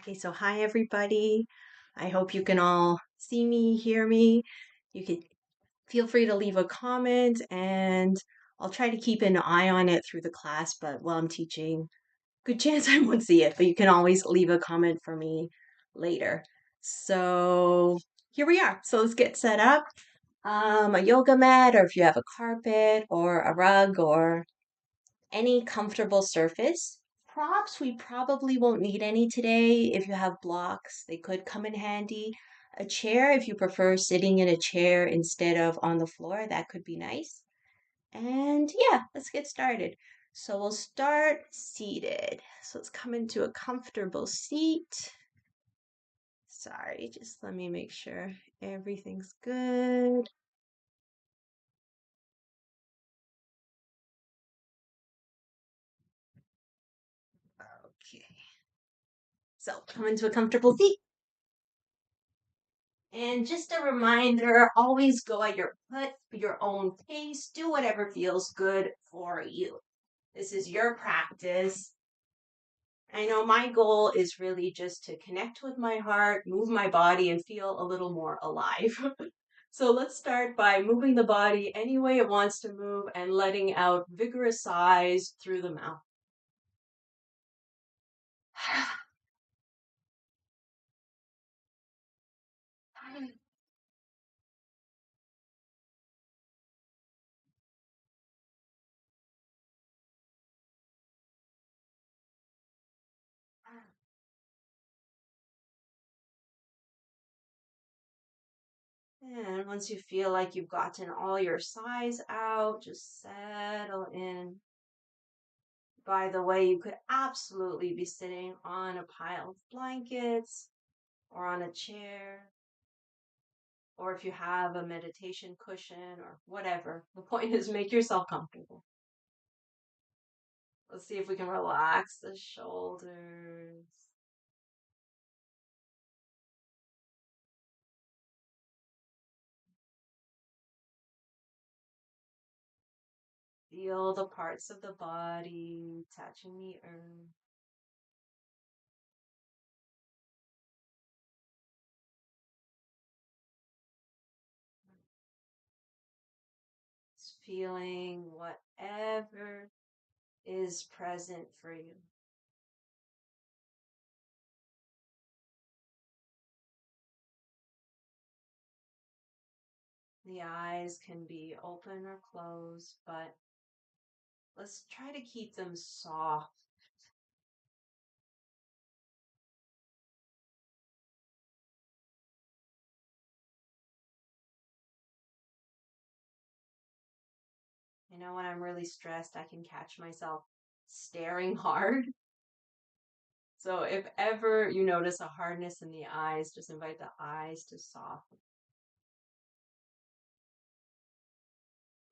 Okay, so hi everybody. I hope you can all see me, hear me. You can feel free to leave a comment and I'll try to keep an eye on it through the class, but while I'm teaching, good chance I won't see it, but you can always leave a comment for me later. So here we are. So let's get set up. A yoga mat, or if you have a carpet or a rug or any comfortable surface. Props, we probably won't need any today. If you have blocks, they could come in handy. A chair, if you prefer sitting in a chair instead of on the floor, that could be nice. And yeah, let's get started. So we'll start seated. So let's come into a comfortable seat. Sorry, just let me make sure everything's good. Okay. So come into a comfortable seat. And just a reminder, always go at your own pace. Do whatever feels good for you. This is your practice. I know my goal is really just to connect with my heart, move my body, and feel a little more alive. So let's start by moving the body any way it wants to move and letting out vigorous sighs through the mouth. And once you feel like you've gotten all your sighs out, just settle in. By the way, you could absolutely be sitting on a pile of blankets or on a chair, or if you have a meditation cushion or whatever. The point is make yourself comfortable. Let's see if we can relax the shoulders. Feel the parts of the body touching the earth. Just feeling whatever is present for you. The eyes can be open or closed, but let's try to keep them soft. You know, when I'm really stressed, I can catch myself staring hard. So if ever you notice a hardness in the eyes, just invite the eyes to soften.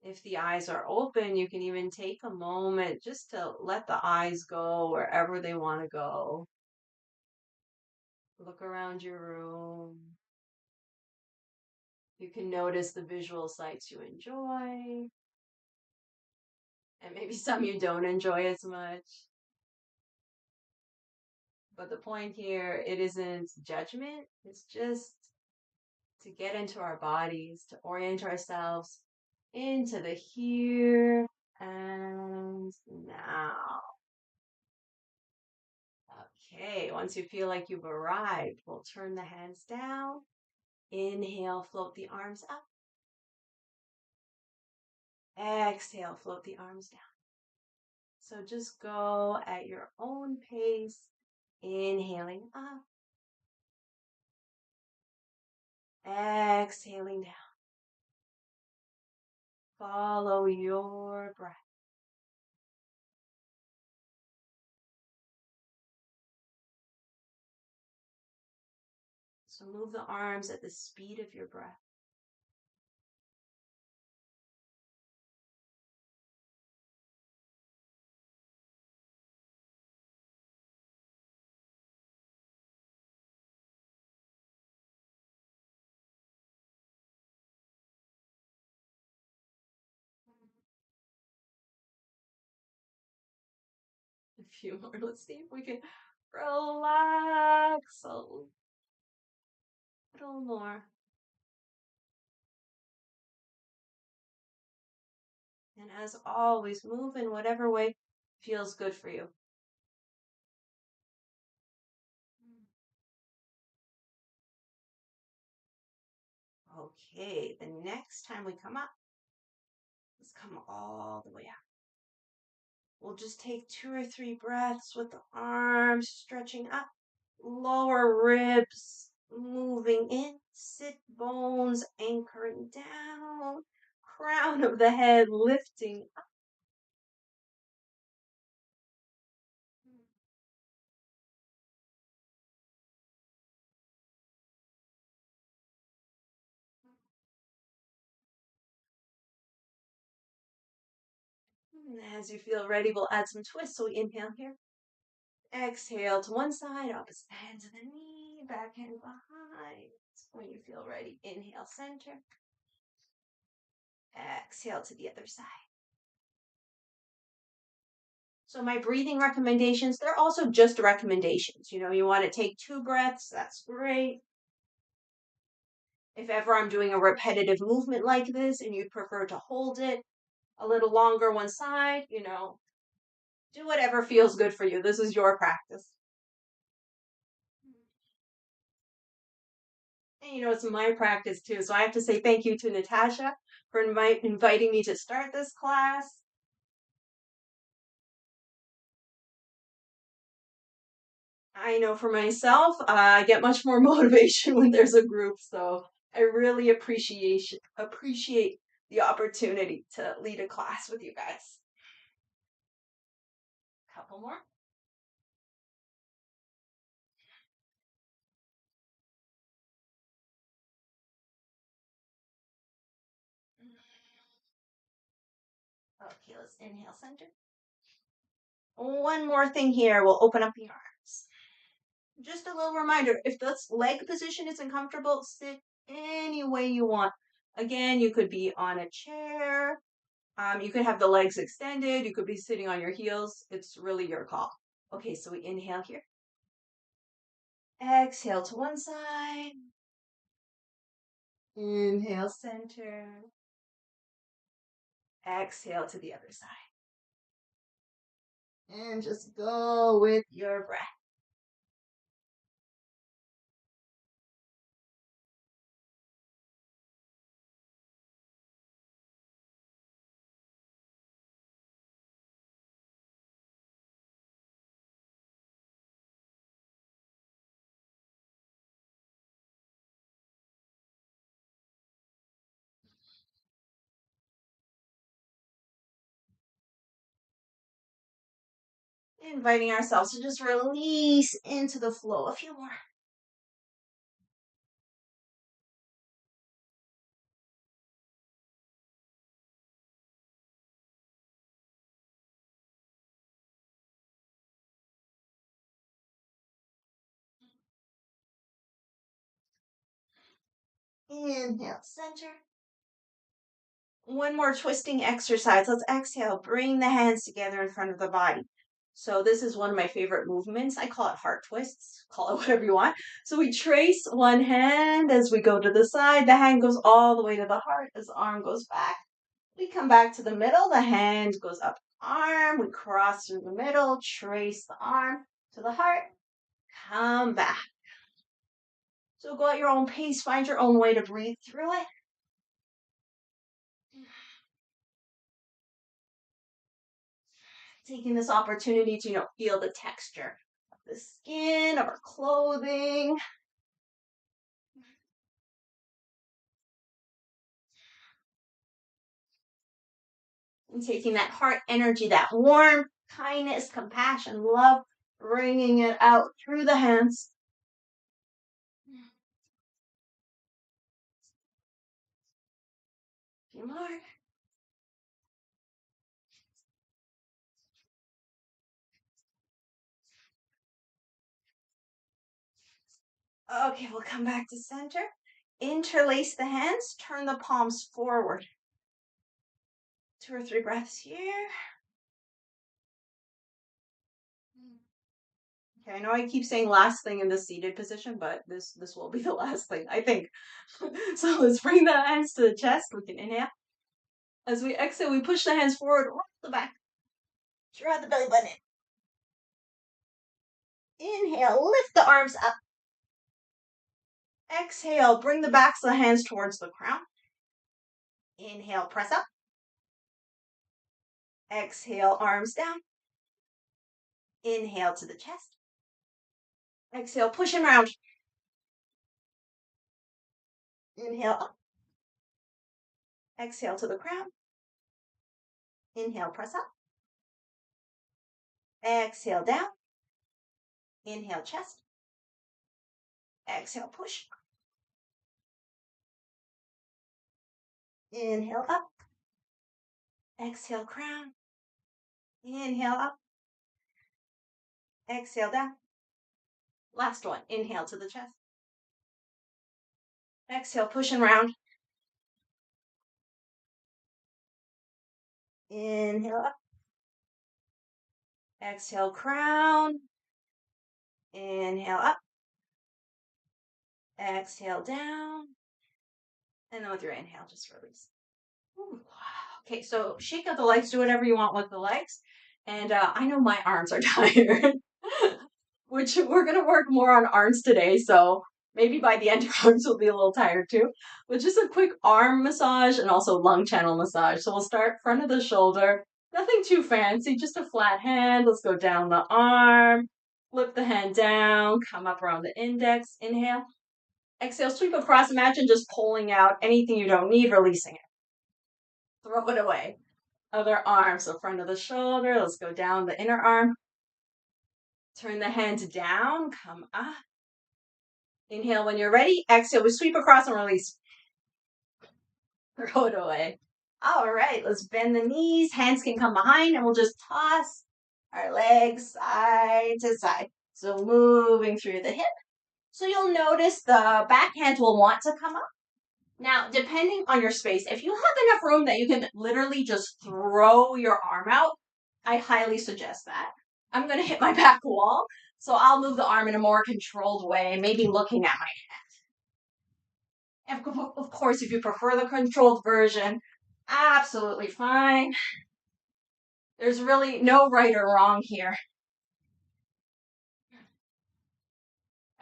If the eyes are open, you can even take a moment just to let the eyes go wherever they want to go. Look around your room. You can notice the visual sights you enjoy, and maybe some you don't enjoy as much. But the point here, it isn't judgment, it's just to get into our bodies, to orient ourselves into the here and now. Okay, once you feel like you've arrived, we'll turn the hands down. Inhale, float the arms up. Exhale, float the arms down. So just go at your own pace, inhaling up, exhaling down. Follow your breath. So move the arms at the speed of your breath. A few more. Let's see if we can relax Couple more. And as always, move in whatever way feels good for you. Okay, the next time we come up, let's come all the way up. We'll just take 2 or 3 breaths with the arms stretching up, lower ribs moving in, sit bones anchoring down, crown of the head lifting up. And as you feel ready, we'll add some twists. So we inhale here. Exhale to one side, opposite hand to the knee, back hand behind. When you feel ready, inhale center. Exhale to the other side. So my breathing recommendations, they're also just recommendations. You want to take 2 breaths, that's great. If ever I'm doing a repetitive movement like this and you prefer to hold it a little longer one side, do whatever feels good for you. This is your practice. And it's my practice too. So I have to say thank you to Natasha for inviting me to start this class. I know for myself, I get much more motivation when there's a group. So I really appreciate the opportunity to lead a class with you guys. Couple more. Okay, let's inhale center. One more thing here. We'll open up the arms. Just a little reminder, if this leg position isn't comfortable, sit any way you want. Again, you could be on a chair. You could have the legs extended. You could be sitting on your heels. It's really your call. Okay, so we inhale here. Exhale to one side. Inhale center. Exhale to the other side. And just go with your breath. Inviting ourselves to just release into the flow. A few more. Inhale, center. One more twisting exercise. Let's exhale. Bring the hands together in front of the body. So this is one of my favorite movements. I call it heart twists. Call it whatever you want. So we trace one hand as we go to the side. The hand goes all the way to the heart as the arm goes back. We come back to the middle. The hand goes up arm. We cross through the middle. Trace the arm to the heart. Come back. So go at your own pace. Find your own way to breathe through it. Taking this opportunity to, feel the texture of the skin, of our clothing. And taking that heart energy, that warm kindness, compassion, love, bringing it out through the hands. A few more. Okay, we'll come back to center. Interlace the hands, turn the palms forward. 2 or 3 breaths here. Okay, I know I keep saying last thing in the seated position, but this will be the last thing, I think. So let's bring the hands to the chest. We can inhale. As we exhale, we push the hands forward, roll the back, draw the belly button in. Inhale, lift the arms up. Exhale, bring the backs of the hands towards the crown. Inhale, press up. Exhale, arms down. Inhale to the chest. Exhale, push and round. Inhale up. Exhale to the crown. Inhale, press up. Exhale, down. Inhale, chest. Exhale, push. Inhale, up. Exhale, crown. Inhale, up. Exhale, down. Last one. Inhale to the chest. Exhale, push and round. Inhale, up. Exhale, crown. Inhale, up. Exhale, down. And then with your inhale, just release. Ooh. Okay, so shake out the legs. Do whatever you want with the legs. And I know my arms are tired, which we're going to work more on arms today. So maybe by the end, your arms will be a little tired too. But just a quick arm massage and also lung channel massage. So we'll start front of the shoulder. Nothing too fancy, just a flat hand. Let's go down the arm. Flip the hand down. Come up around the index. Inhale. Exhale, sweep across. Imagine just pulling out anything you don't need, releasing it. Throw it away. Other arm, so front of the shoulder. Let's go down the inner arm. Turn the hand down, come up. Inhale when you're ready. Exhale, we sweep across and release. Throw it away. All right, let's bend the knees. Hands can come behind and we'll just toss our legs side to side. So moving through the hip. So you'll notice the back hand will want to come up. Now, depending on your space, if you have enough room that you can literally just throw your arm out, I highly suggest that. I'm going to hit my back wall, so I'll move the arm in a more controlled way, maybe looking at my hand. Of course, if you prefer the controlled version, absolutely fine. There's really no right or wrong here.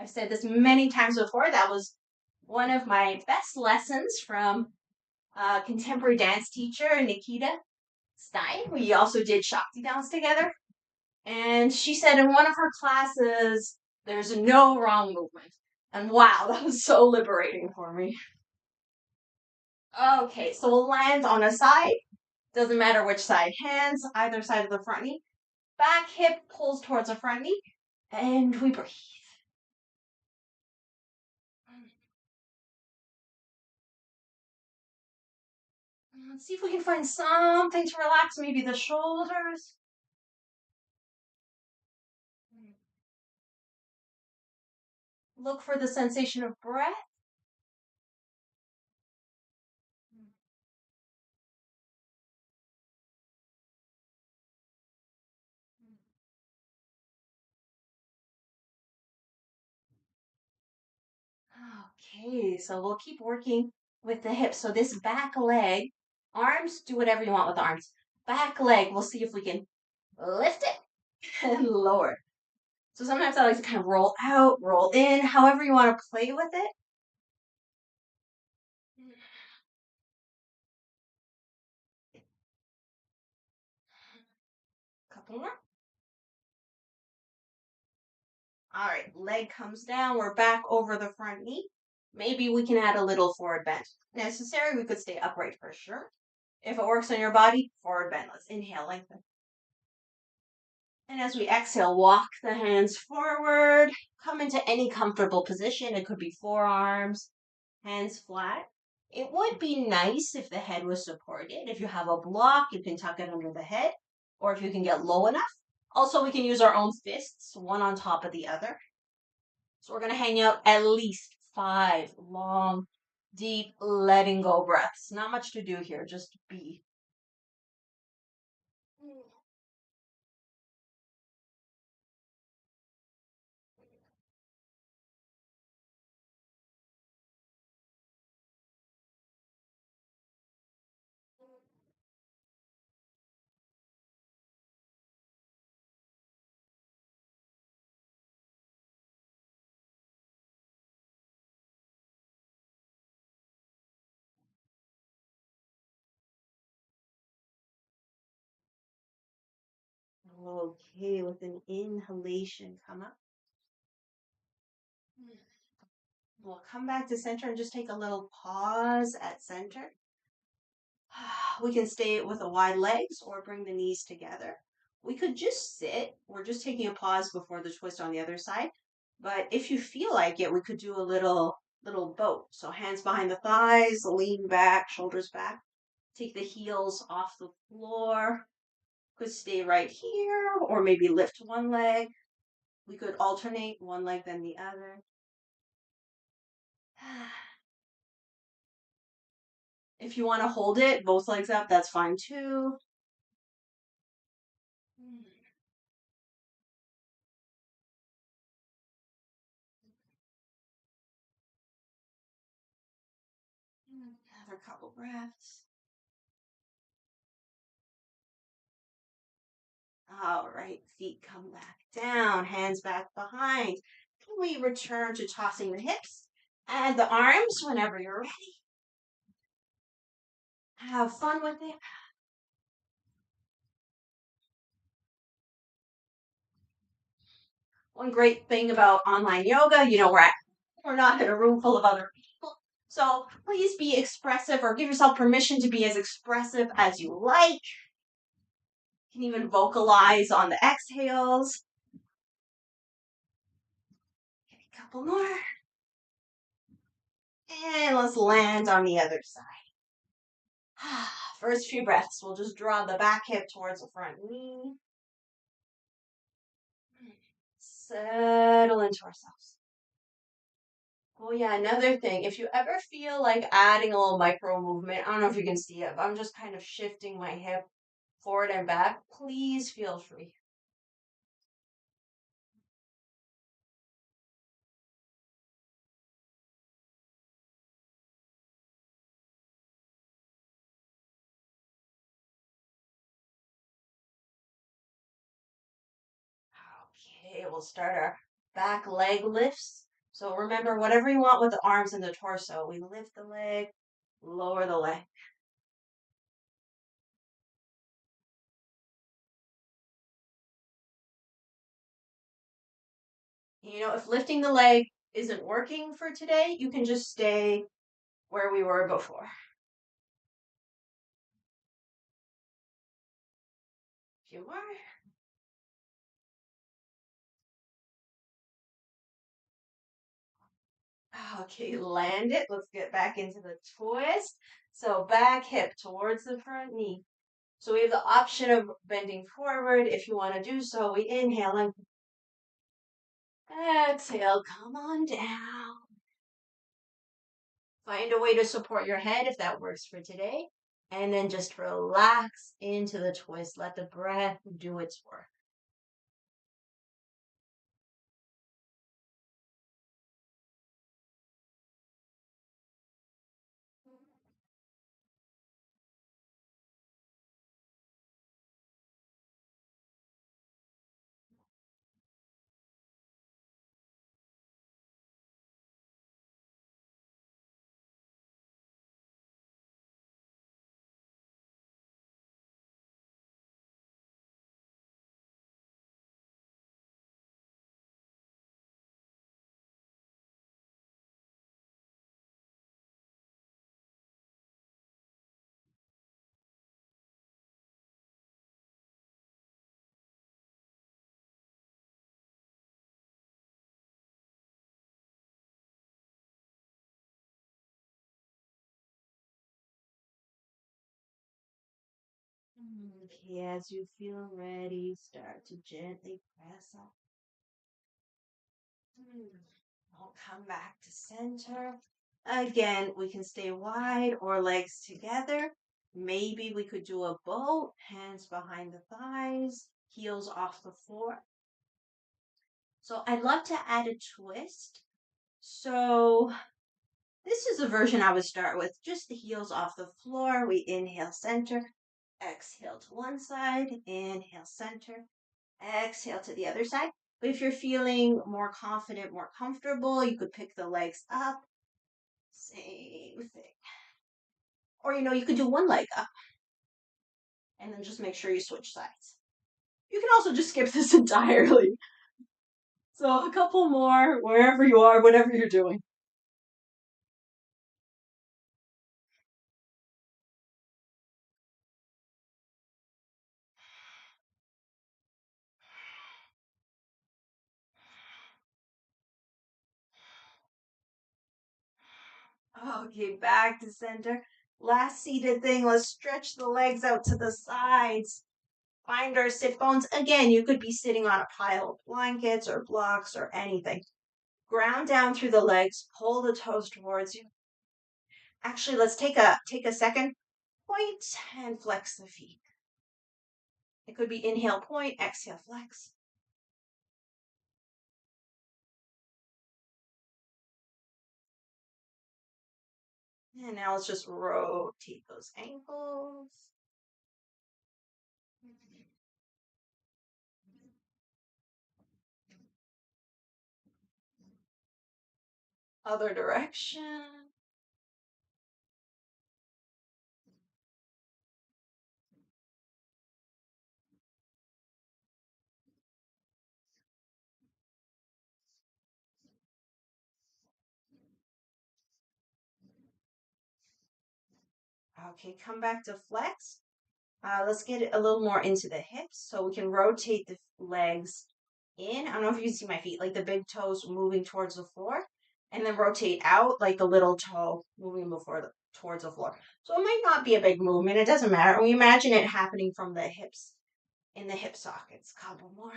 I've said this many times before. That was one of my best lessons from a contemporary dance teacher, Nikita Stein. We also did Shakti dance together. And she said in one of her classes, there's no wrong movement. And wow, that was so liberating for me. Okay, so we'll land on a side. Doesn't matter which side. Hands, either side of the front knee. Back hip pulls towards the front knee. And we breathe. Let's see if we can find something to relax. Maybe the shoulders. Look for the sensation of breath. Okay, so we'll keep working with the hips. So this back leg, arms, do whatever you want with the arms. Back leg, we'll see if we can lift it and lower. So sometimes I like to kind of roll out, roll in, however you want to play with it. Couple more. All right, leg comes down. We're back over the front knee. Maybe we can add a little forward bend. Necessary, we could stay upright for sure. If it works on your body, forward bend. Let's inhale, lengthen. And as we exhale, walk the hands forward. Come into any comfortable position. It could be forearms, hands flat. It would be nice if the head was supported. If you have a block, you can tuck it under the head, or if you can get low enough. Also, we can use our own fists, one on top of the other. So we're going to hang out at least 5 long, deep, letting go breaths. Not much to do here, just be. Okay, with an inhalation, come up. We'll come back to center and just take a little pause at center. We can stay with the wide legs or bring the knees together. We could just sit. We're just taking a pause before the twist on the other side. But if you feel like it, we could do a little boat. So hands behind the thighs, lean back, shoulders back. Take the heels off the floor. Could stay right here or maybe lift one leg. We could alternate one leg then the other. If you want to hold it, both legs up, that's fine too. Another couple breaths. All right, feet come back down, hands back behind. We return to tossing the hips and the arms whenever you're ready. Have fun with it. One great thing about online yoga, we're not in a room full of other people. So please be expressive or give yourself permission to be as expressive as you like. You can even vocalize on the exhales. Okay, a couple more. And let's land on the other side. First few breaths, we'll just draw the back hip towards the front knee. Settle into ourselves. Oh yeah, another thing, if you ever feel like adding a little micro movement, I don't know if you can see it, but I'm just kind of shifting my hip forward and back. Please feel free. Okay, we'll start our back leg lifts. So remember, whatever you want with the arms and the torso, we lift the leg, lower the leg. If lifting the leg isn't working for today, you can just stay where we were before. A few more. Okay, land it. Let's get back into the twist. So back hip towards the front knee. So we have the option of bending forward if you want to do so. We inhale and exhale, come on down. Find a way to support your head if that works for today. And then just relax into the twist. Let the breath do its work. Okay, as you feel ready, start to gently press up. I'll come back to center. Again, we can stay wide or legs together. Maybe we could do a boat, hands behind the thighs, heels off the floor. So I'd love to add a twist. So this is the version I would start with, just the heels off the floor. We inhale center, exhale to one side, inhale center, exhale to the other side. But if you're feeling more confident, more comfortable, you could pick the legs up. Same thing. Or, you could do one leg up and then just make sure you switch sides. You can also just skip this entirely. So a couple more, wherever you are, whatever you're doing. Okay, back to center. Last seated thing, let's stretch the legs out to the sides. Find our sit bones. Again, you could be sitting on a pile of blankets or blocks or anything. Ground down through the legs, pull the toes towards you. Actually, let's take a second. Point and flex the feet. It could be inhale, point, exhale, flex. And now let's just rotate those ankles. Other direction. Okay, come back to flex. Let's get it a little more into the hips so we can rotate the legs in. I don't know if you can see my feet, like the big toes moving towards the floor, and then rotate out like the little toe moving towards the floor. So it might not be a big movement. It doesn't matter. We imagine it happening from the hips in the hip sockets. Couple more.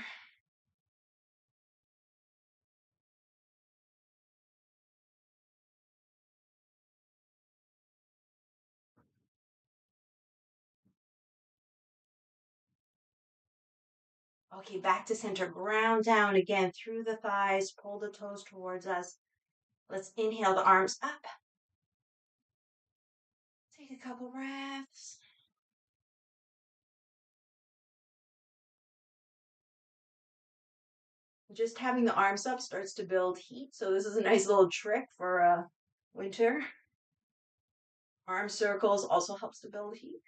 Okay, back to center. Ground down again through the thighs. Pull the toes towards us. Let's inhale the arms up. Take a couple breaths. Just having the arms up starts to build heat. So this is a nice little trick for winter. Arm circles also helps to build heat.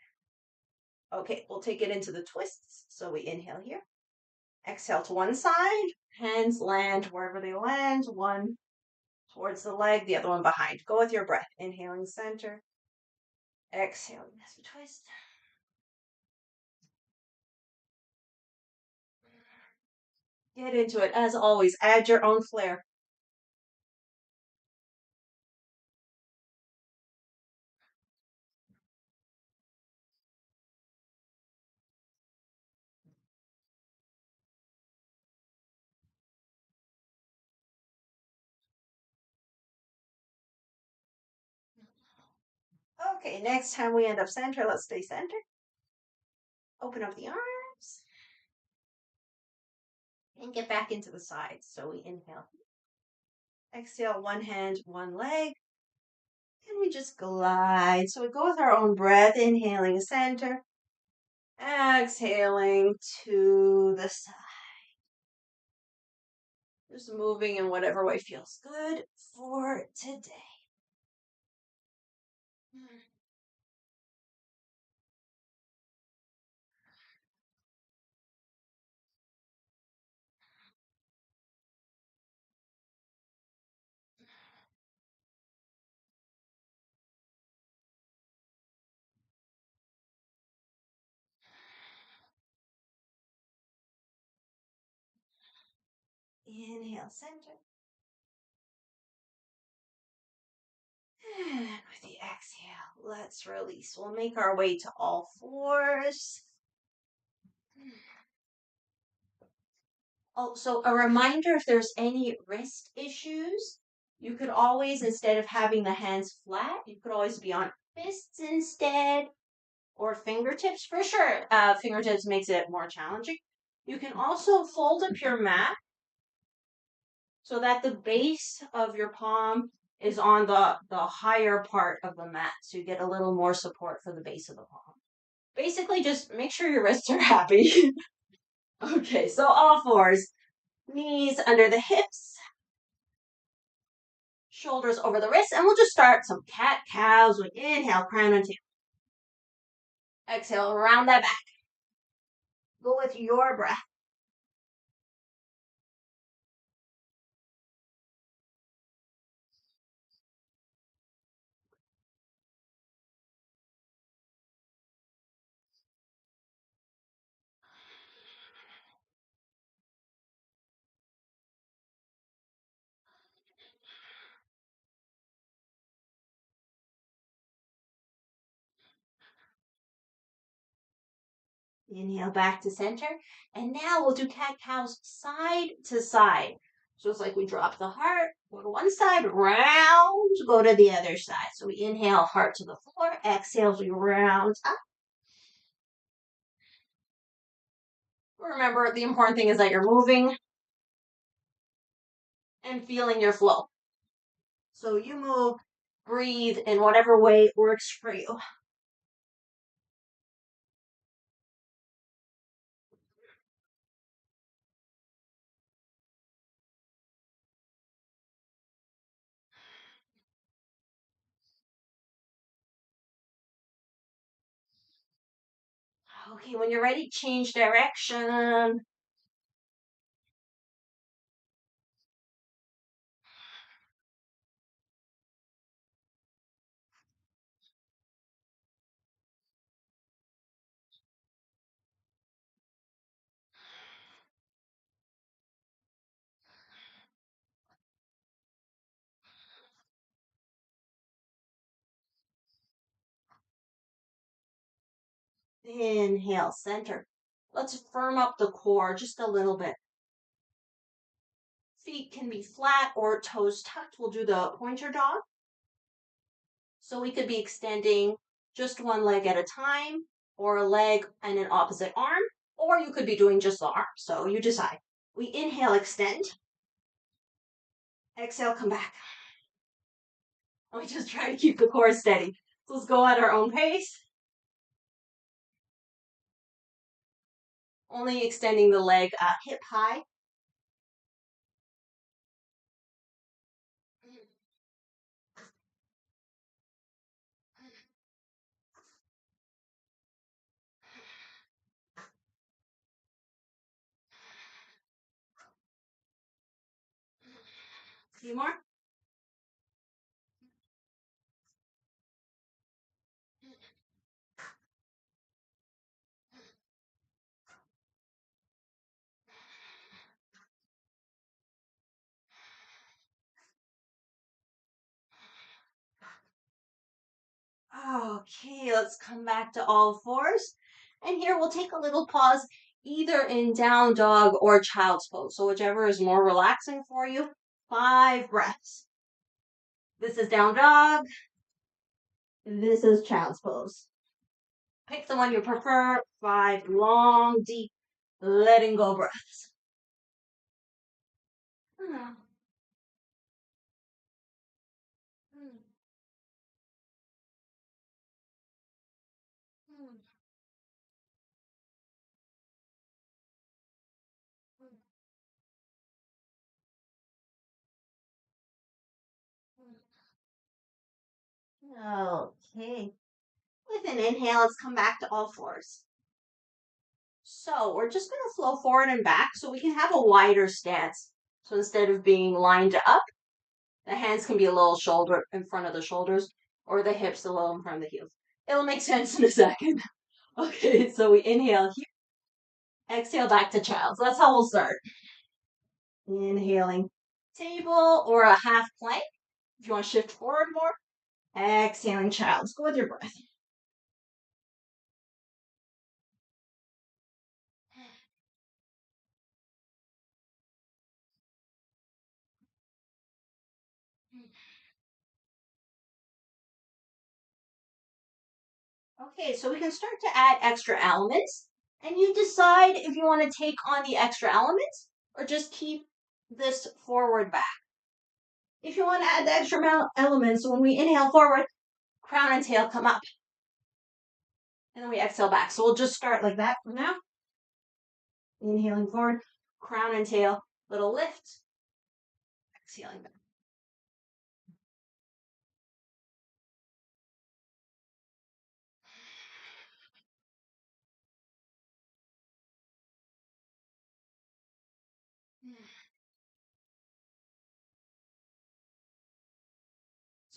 Okay, we'll take it into the twists. So we inhale here. Exhale to one side. Hands land wherever they land. One towards the leg, the other one behind. Go with your breath. Inhaling center. Exhaling as we twist. Get into it. As always, add your own flair. Okay, next time we end up center, let's stay centered. Open up the arms. And get back into the sides. So we inhale. Exhale, one hand, one leg. And we just glide. So we go with our own breath, inhaling center, exhaling to the side. Just moving in whatever way feels good for today. Inhale, center. And with the exhale, let's release. We'll make our way to all fours. Also, a reminder if there's any wrist issues, you could always, instead of having the hands flat, you could always be on fists instead or fingertips for sure. Fingertips makes it more challenging. You can also fold up your mat so that the base of your palm is on the higher part of the mat. So you get a little more support for the base of the palm. Basically, just make sure your wrists are happy. Okay, so all fours. Knees under the hips, shoulders over the wrists, and we'll just start some cat cows with inhale, crown and tail. Exhale, round that back. Go with your breath. Inhale back to center. And now we'll do cat-cows side to side. So it's like we drop the heart, go to one side, round, go to the other side. So we inhale, heart to the floor. Exhale, we round up. Remember, the important thing is that you're moving and feeling your flow. So you move, breathe in whatever way works for you. Okay, when you're ready, change direction. Inhale, center. Let's firm up the core just a little bit. Feet can be flat or toes tucked. We'll do the pointer dog. So we could be extending just one leg at a time, or a leg and an opposite arm, or you could be doing just the arm. So you decide. We inhale, extend. Exhale, come back. And we just try to keep the core steady. So let's go at our own pace. Only extending the leg hip high. A few more. Okay, let's come back to all fours. And here we'll take a little pause, either in down dog or child's pose. So whichever is more relaxing for you. 5 breaths. This is down dog. This is child's pose. Pick the one you prefer. 5 long, deep, letting go breaths. Okay. With an inhale, let's come back to all fours. So we're just going to flow forward and back so we can have a wider stance. So instead of being lined up, the hands can be a little shoulder in front of the shoulders, or the hips a little in front of the heels. It'll make sense in a second. Okay, so we inhale here, exhale back to child. So that's how we'll start. Inhaling table or a half plank. If you want to shift forward more, exhaling child. Let's go with your breath. Okay, so we can start to add extra elements, and you decide if you want to take on the extra elements or just keep this forward back. If you want to add the extra elements, when we inhale forward, crown and tail come up. And then we exhale back. So we'll just start like that for now. Inhaling forward, crown and tail, little lift, exhaling back.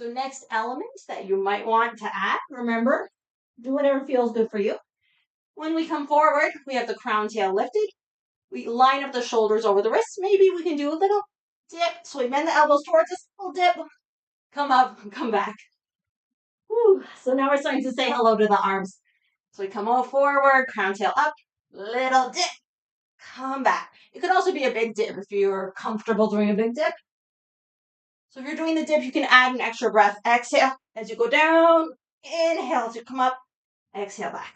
So next element that you might want to add, remember, do whatever feels good for you. When we come forward, we have the crown tail lifted. We line up the shoulders over the wrists. Maybe we can do a little dip. So we bend the elbows towards us, little dip, come up, come back. Whew. So now we're starting to say hello to the arms. So we come all forward, crown tail up, little dip, come back. It could also be a big dip if you're comfortable doing a big dip. So if you're doing the dip, you can add an extra breath. Exhale as you go down. Inhale to come up. Exhale back.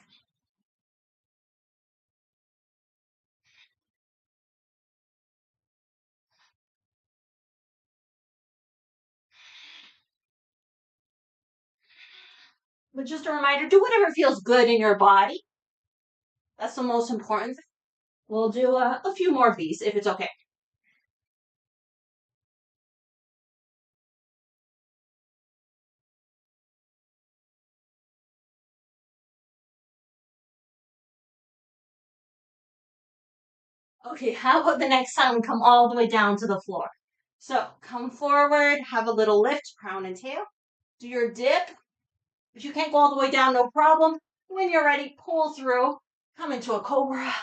But just a reminder, do whatever feels good in your body. That's the most important thing. We'll do a few more of these if it's okay. Okay, how about the next time we come all the way down to the floor? So come forward, have a little lift, crown and tail. Do your dip. If you can't go all the way down, no problem. When you're ready, pull through, come into a cobra.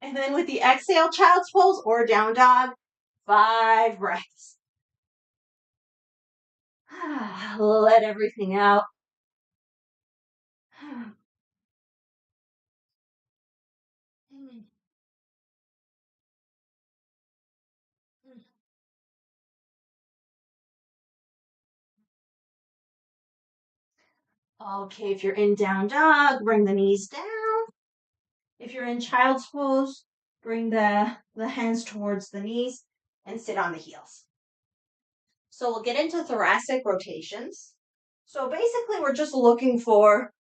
And then with the exhale, child's pose or down dog, 5 breaths. Let everything out. Okay, if you're in down dog, bring the knees down. If you're in child's pose, bring the hands towards the knees and sit on the heels. So we'll get into thoracic rotations. So basically, we're just looking for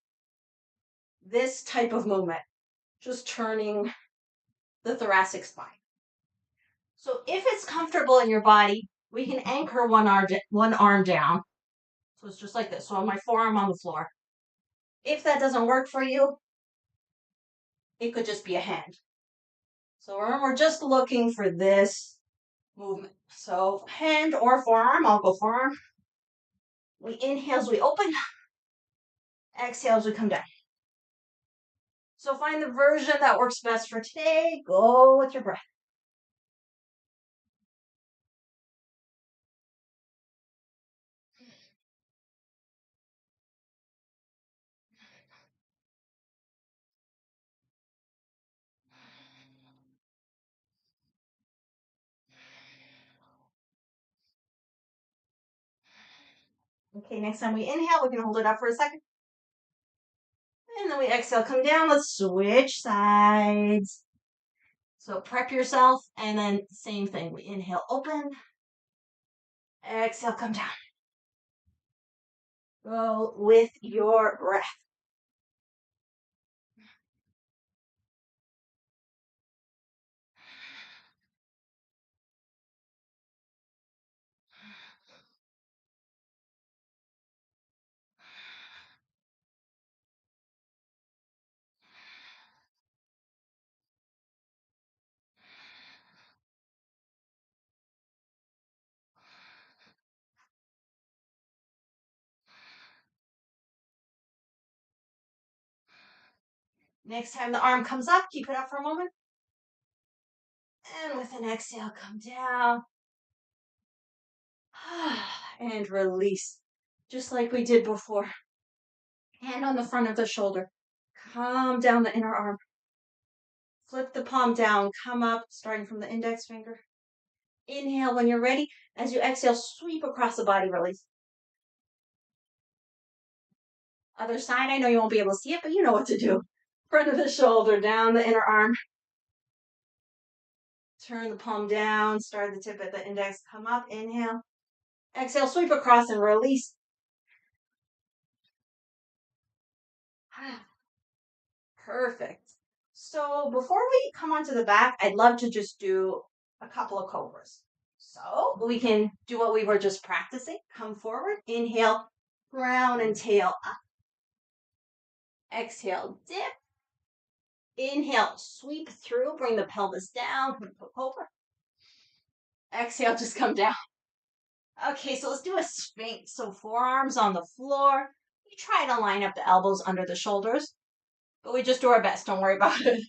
this type of movement, just turning the thoracic spine. So if it's comfortable in your body, we can anchor one arm down. So it's just like this. So my forearm on the floor. If that doesn't work for you, it could just be a hand. So we're just looking for this movement. So hand or forearm, I'll go forearm. We inhale as we open. Exhale as we come down. So find the version that works best for today. Go with your breath. Okay, next time we inhale, we can hold it up for a second. And then we exhale, come down. Let's switch sides. So prep yourself, and then same thing. We inhale, open. Exhale, come down. Go with your breath. Next time the arm comes up, keep it up for a moment. And with an exhale, come down. And release, just like we did before. Hand on the front of the shoulder. Come down the inner arm. Flip the palm down. Come up, starting from the index finger. Inhale when you're ready. As you exhale, sweep across the body, release. Other side, I know you won't be able to see it, but you know what to do. Front of the shoulder, down the inner arm. Turn the palm down, start the tip at the index, come up, inhale. Exhale, sweep across and release. Perfect. So before we come onto the back, I'd love to just do a couple of cobras. So we can do what we were just practicing. Come forward, inhale, crown and tail up. Exhale, dip. Inhale, sweep through, bring the pelvis down, cobra. Exhale, just come down. Okay, so let's do a sphinx. So forearms on the floor. We try to line up the elbows under the shoulders, but we just do our best. Don't worry about it.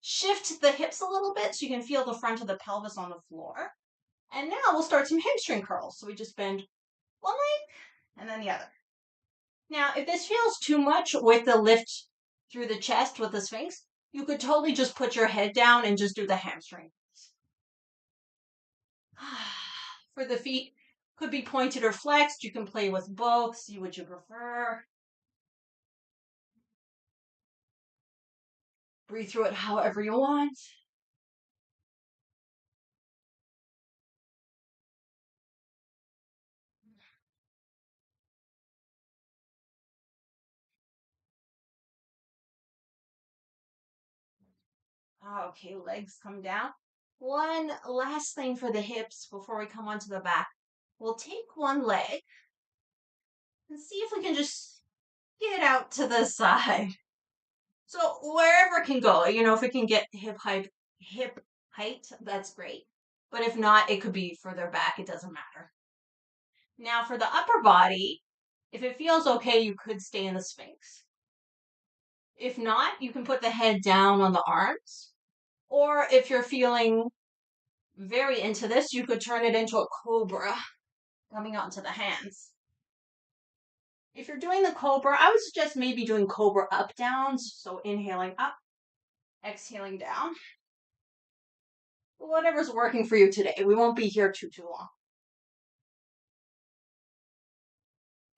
Shift the hips a little bit so you can feel the front of the pelvis on the floor. And now we'll start some hamstring curls. So we just bend one leg and then the other. Now, if this feels too much with the lift through the chest with the sphinx, you could totally just put your head down and just do the hamstring. For the feet, could be pointed or flexed. You can play with both, see what you prefer. Breathe through it however you want. Okay, legs come down. One last thing for the hips before we come onto the back. We'll take one leg and see if we can just get out to the side. So wherever it can go, if it can get hip height, that's great. But if not, it could be further back. It doesn't matter. Now for the upper body, if it feels okay, you could stay in the Sphinx. If not, you can put the head down on the arms. Or if you're feeling very into this, you could turn it into a cobra coming onto the hands. If you're doing the cobra, I would suggest maybe doing cobra up downs. So inhaling up, exhaling down. Whatever's working for you today. We won't be here too long.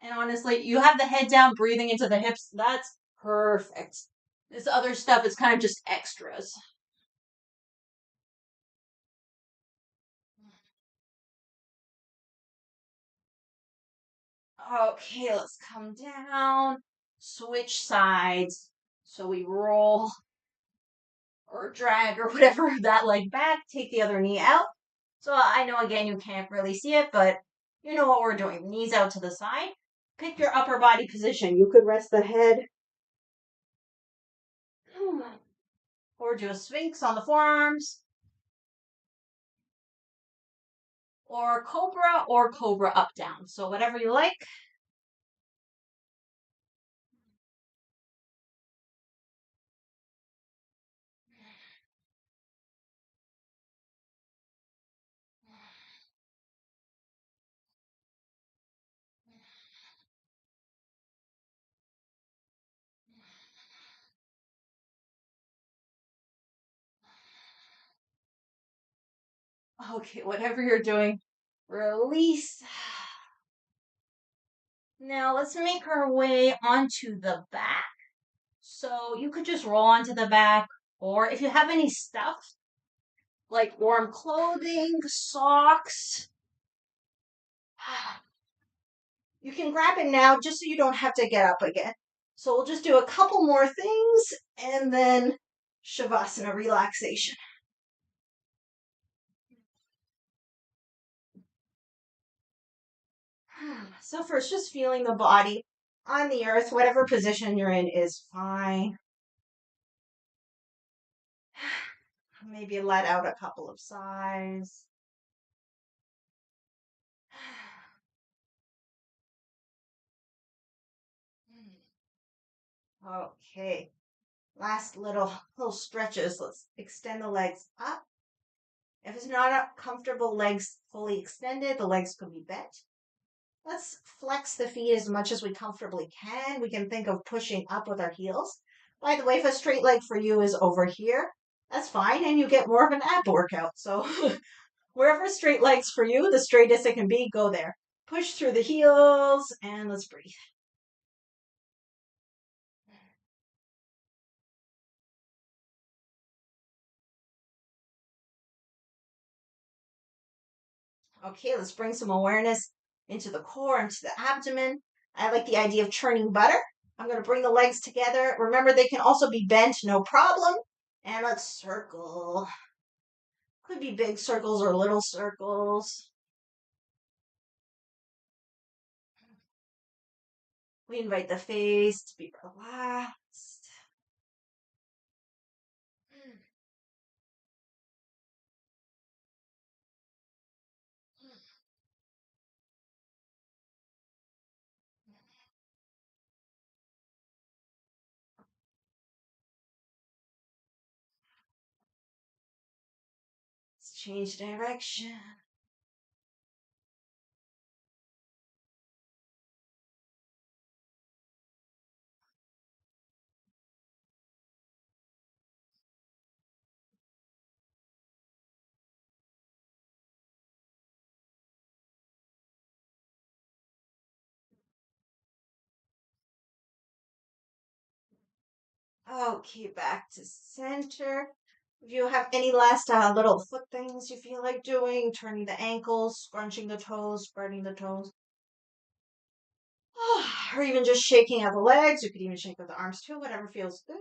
And honestly, you have the head down, breathing into the hips. That's perfect. This other stuff is kind of just extras. Okay, let's come down. Switch sides. So we roll or drag or whatever that leg back. Take the other knee out. So I know again you can't really see it, but you know what we're doing. Knees out to the side. Pick your upper body position. You could rest the head or do a sphinx on the forearms, or cobra up down. So whatever you like. Okay, whatever you're doing, release. Now let's make our way onto the back. So you could just roll onto the back, or if you have any stuff like warm clothing, socks, you can grab it now just so you don't have to get up again. So we'll just do a couple more things and then Shavasana relaxation. So first, just feeling the body on the earth, whatever position you're in is fine. Maybe let out a couple of sighs. Okay. Last little stretches. Let's extend the legs up. If it's not comfortable, legs fully extended, the legs could be bent. Let's flex the feet as much as we comfortably can. We can think of pushing up with our heels. By the way, if a straight leg for you is over here, that's fine, and you get more of an ab workout. So wherever straight legs for you, the straightest it can be, go there. Push through the heels, and let's breathe. Okay, let's bring some awareness into the core, into the abdomen. I like the idea of churning butter. I'm going to bring the legs together. Remember, they can also be bent, no problem. And let's circle. Could be big circles or little circles. We invite the face to be relaxed. change direction. Okay, back to center. If you have any last little foot things you feel like doing, turning the ankles, scrunching the toes, spreading the toes, or even just shaking out the legs. You could even shake out the arms too, whatever feels good.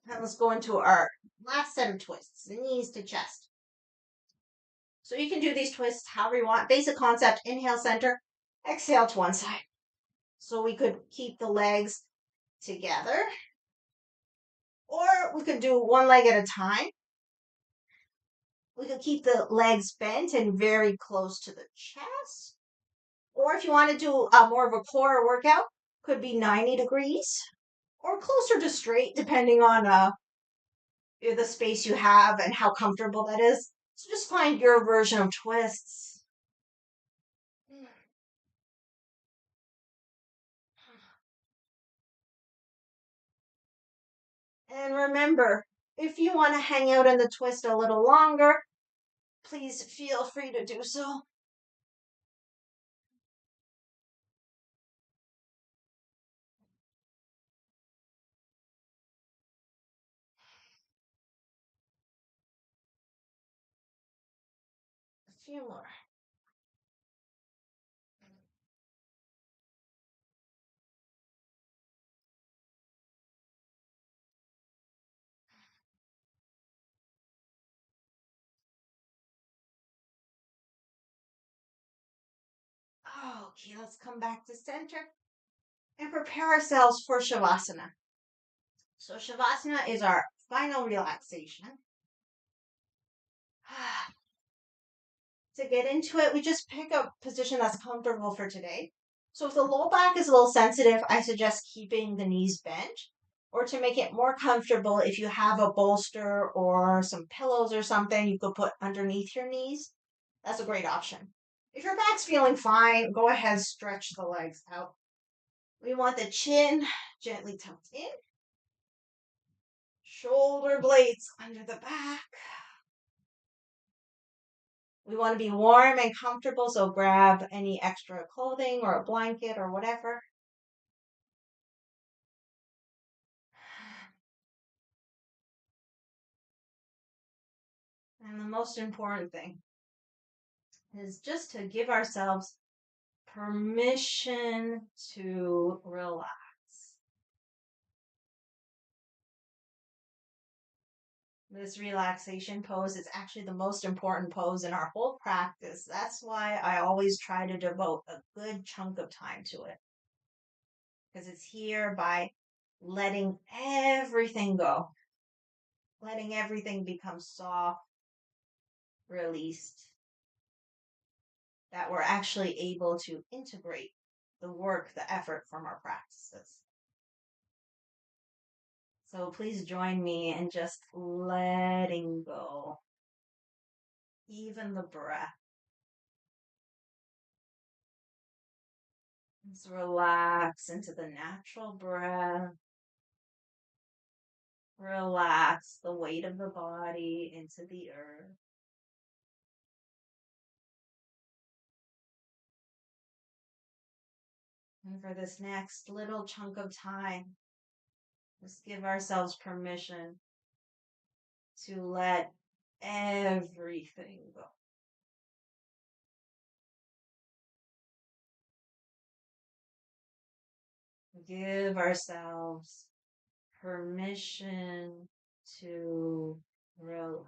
Now let's go into our last set of twists, knees to chest. So you can do these twists however you want. Basic concept, inhale center, exhale to one side. So we could keep the legs together, or we could do one leg at a time. We could keep the legs bent and very close to the chest. Or if you want to do more of a core workout, could be 90 degrees or closer to straight, depending on the space you have and how comfortable that is. So just find your version of twists. And remember, if you want to hang out in the twist a little longer, please feel free to do so. A few more. Okay, let's come back to center and prepare ourselves for Shavasana. So Shavasana is our final relaxation. To get into it, we just pick a position that's comfortable for today. So if the low back is a little sensitive, I suggest keeping the knees bent. Or to make it more comfortable, if you have a bolster or some pillows or something you could put underneath your knees, that's a great option. If your back's feeling fine, go ahead, stretch the legs out. We want the chin gently tucked in, shoulder blades under the back. We want to be warm and comfortable, so grab any extra clothing or a blanket or whatever. And the most important thing is just to give ourselves permission to relax. This relaxation pose is actually the most important pose in our whole practice. That's why I always try to devote a good chunk of time to it. Because it's here by letting everything go, letting everything become soft, released, that we're actually able to integrate the work, the effort from our practices. So please join me in just letting go, even the breath. Just relax into the natural breath. Relax the weight of the body into the earth. And for this next little chunk of time, just give ourselves permission to let everything go. Give ourselves permission to relax.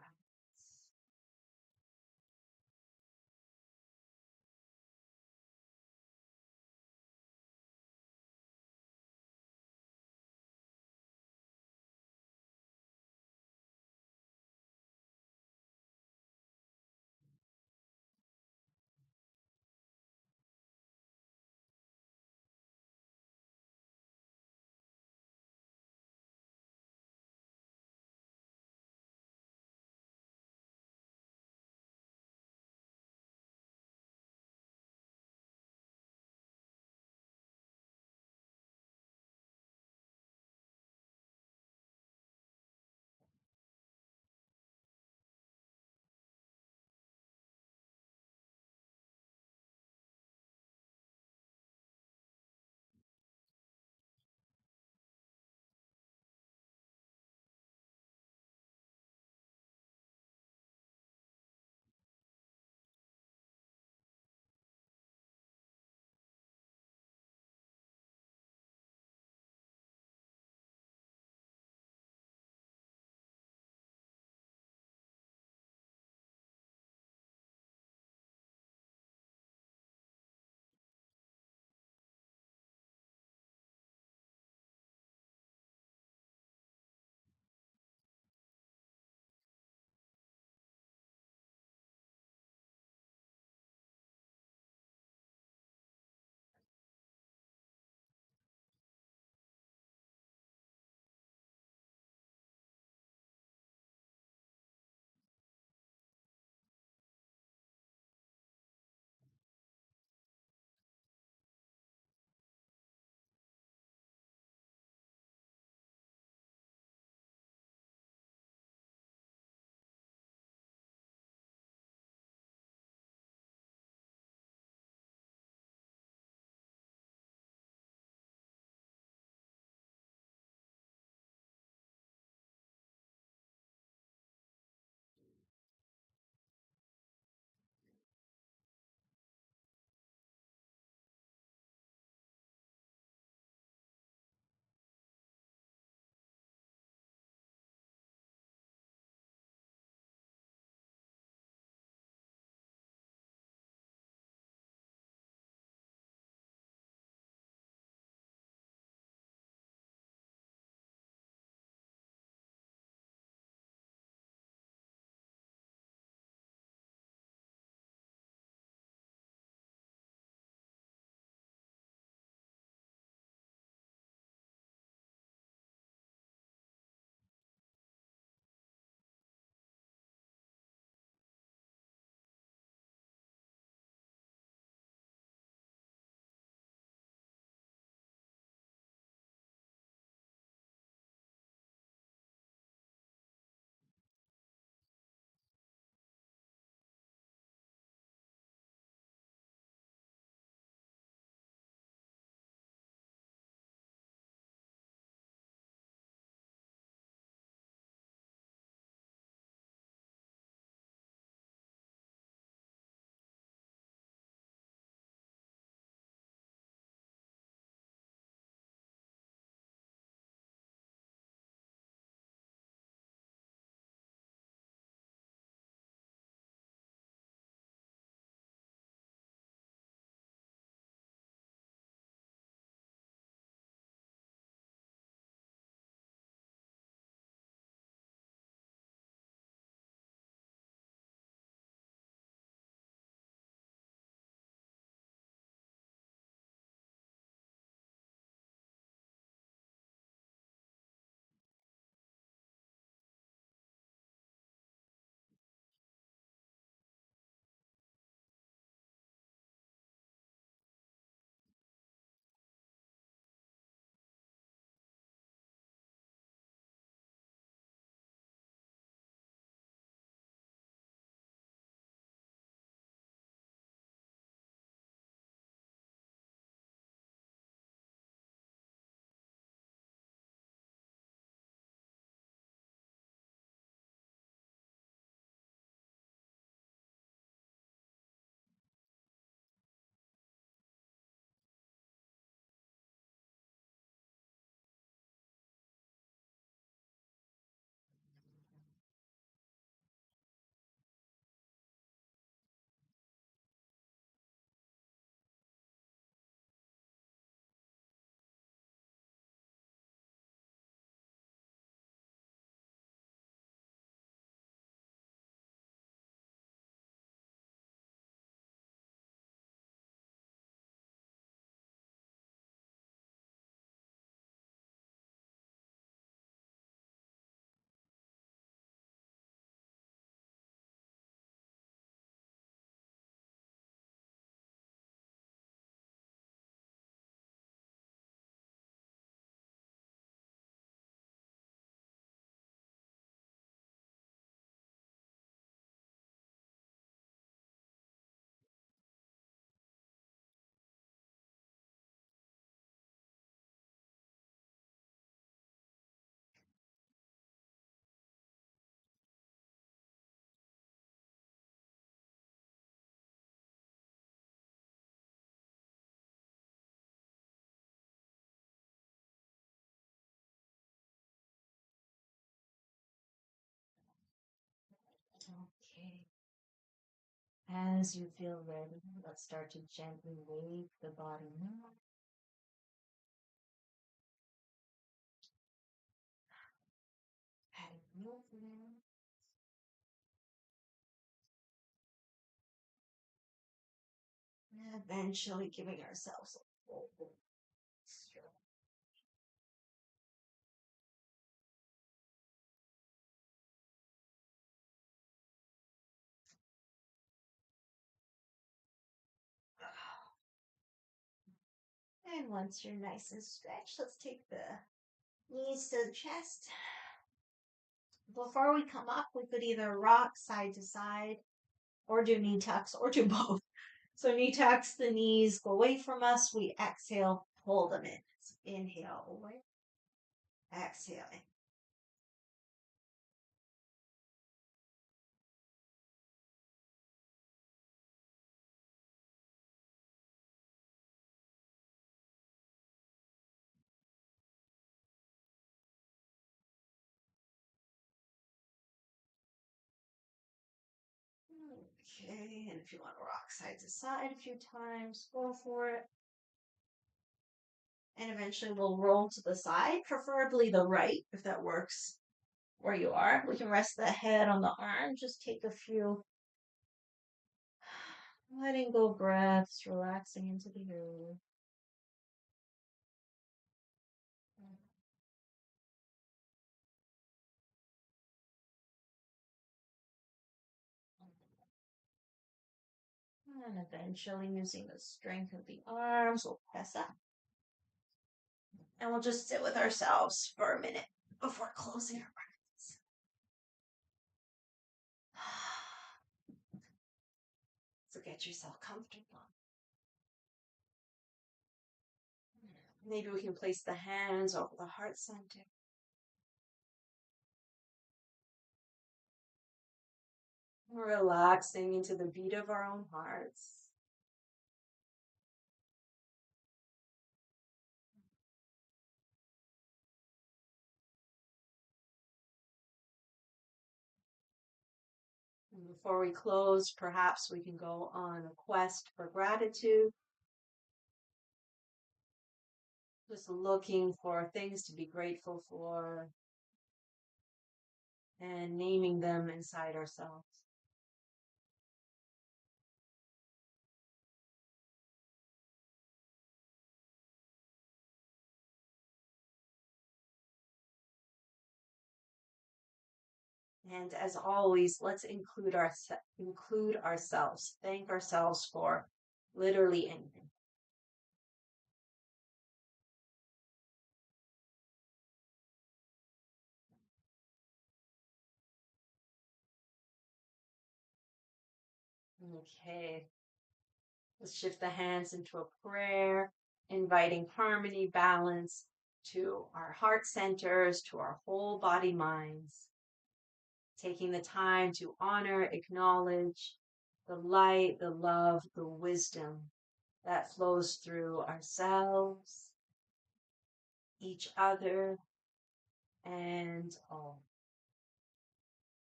Okay. As you feel ready, let's start to gently wake the body up. Adding movement. And eventually giving ourselves a full stretch. And once you're nice and stretched, let's take the knees to the chest. Before we come up, we could either rock side to side or do knee tucks or do both. So knee tucks, the knees go away from us. We exhale, pull them in. So inhale away, exhale in. Okay, and if you want to rock side to side a few times, go for it. And eventually we'll roll to the side, preferably the right, if that works where you are. We can rest the head on the arm, just take a few letting go breaths, relaxing into the earth. And eventually, using the strength of the arms, we'll press up. And we'll just sit with ourselves for a minute before closing our practice. So get yourself comfortable. Maybe we can place the hands over the heart center. Relaxing into the beat of our own hearts. And before we close, perhaps we can go on a quest for gratitude. Just looking for things to be grateful for and naming them inside ourselves. And as always, let's include ourselves. Thank ourselves for literally anything. Okay. Let's shift the hands into a prayer, inviting harmony, balance to our heart centers, to our whole body minds. Taking the time to honor, acknowledge the light, the love, the wisdom that flows through ourselves, each other, and all.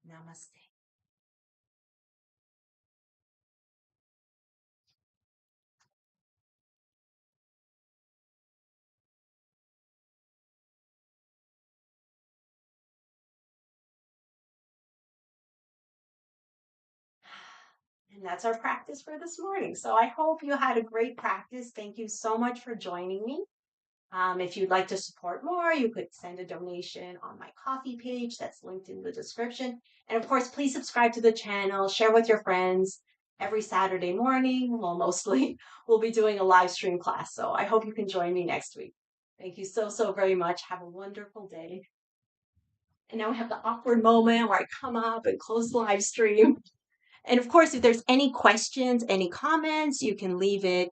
Namaste. And that's our practice for this morning. So I hope you had a great practice. Thank you so much for joining me. If you'd like to support more, you could send a donation on my coffee page that's linked in the description. And of course, please subscribe to the channel, share with your friends. Every Saturday morning, well, mostly, we'll be doing a live stream class. So I hope you can join me next week. Thank you so, so very much. Have a wonderful day. And now we have the awkward moment where I come up and close the live stream. And of course, if there's any questions, any comments, you can leave it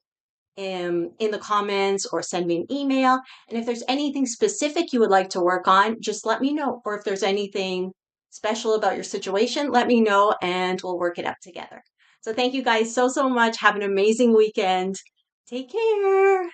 in the comments or send me an email. And if there's anything specific you would like to work on, just let me know. Or if there's anything special about your situation, let me know and we'll work it out together. So thank you guys so, so much. Have an amazing weekend. Take care.